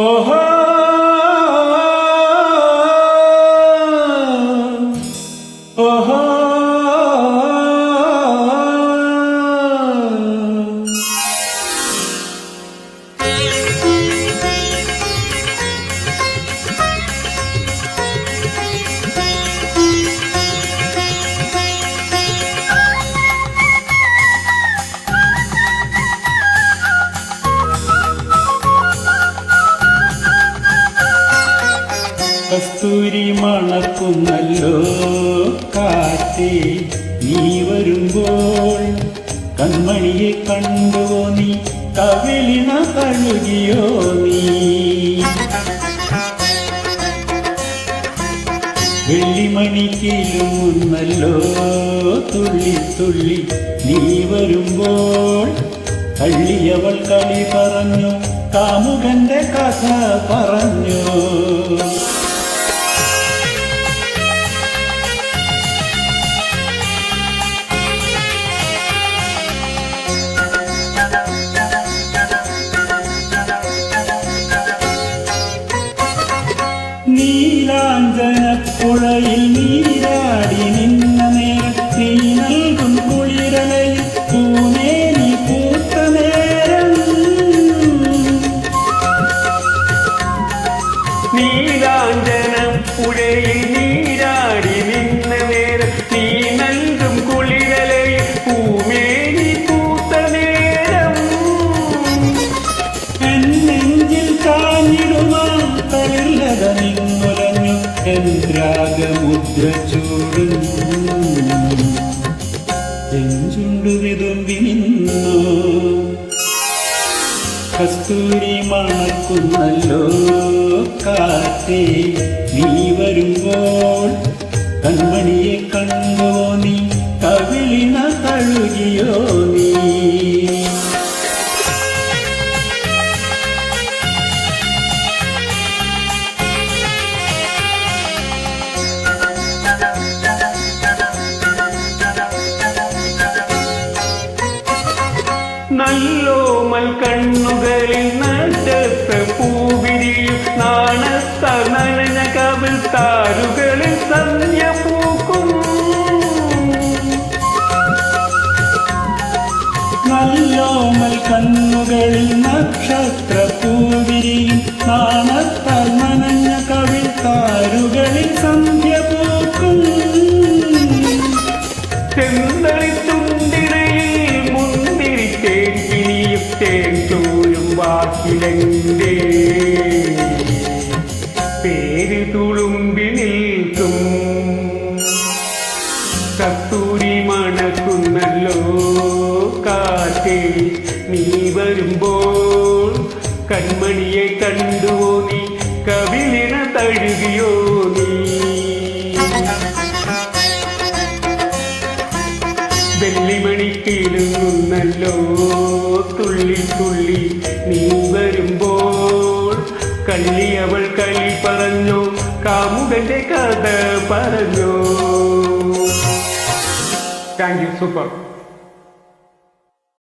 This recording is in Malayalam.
ഓഹോ ഓഹോ കസ്തൂരി മണക്കുന്നല്ലോ കാറ്റേ, നീ വരുമ്പോൾ കൺമണിയെ കണ്ടുവോ നീ, കവിളിന തഴുകിയോ നീ. വെള്ളിമണിക്കിലുമുന്നല്ലോ തുള്ളി തുള്ളി നീ വരുമ്പോൾ, കള്ളിയവൾ കളി പറഞ്ഞു, കാമുകന്റെ കഥ പറഞ്ഞു. നീലാഞ്ജനപ്പുഴയിൽ നീരാടി നിന്ന നേരം, നീ നൽകും കുളിരലയിൽ പൂമേനി പൂത്ത നേരം. നീലാഞ്ജനപ്പുഴയിൽ നീരാടി നിന്ന നേരം, നീ നൽകും കുളിരലയിൽ പൂമേനി പൂത്ത നേരം. എന്നെഞ്ചിൽ കാഞ്ഞിടുമാ തളിർലത നിന്നുലഞ്ഞു, രാഗമുദ്ര ചൂടും ചെഞ്ചുണ്ടു വിതുമ്പി നിന്നു. കസ്തൂരി മണക്കുന്നല്ലോ കാറ്റേ, നീ വരുമ്പോൾ കൺമണിയെ കണ്ടുവോ നീ, കവിളിന തഴുകിയോ നീ. നല്ലോമൽ കണ്ണുകളിൽ നക്ഷത്ര പൂവിരിയും, നാണത്ത നനഞ്ഞ കവിൾ താരുകളിൽ സന്ധ്യ പൂക്കും. നല്ലോമൽ കണ്ണുകളിൽ നക്ഷത്ര പൂവിരിയും, നാണത്ത നനഞ്ഞ കവിൾ താരുകളിൽ സന്ധ്യ പൂക്കും. ചെന്തളിത്തുണ്ടിടയിൽ മുന്തിരി തേക്കിനിയും, തേൻ ചോരും വാക്കിലെന്റെ പേര് തുളുമ്പി നിൽക്കും. കസ്തൂരി മണക്കുന്നല്ലോ കാറ്റേ, നീ വരുമ്പോൾ കൺമണിയെ കണ്ടുവോ നീ, കവിളിന തഴുകിയോ നീ. വെള്ളിമണിക്കിലുന്നല്ലോ തുള്ളി തുള്ളി നീ വരുമ്പോൾ, കള്ളിയവൾ കളി പറഞ്ഞു, കാമുകന്റെ കഥ പറഞ്ഞു. Thank you, super.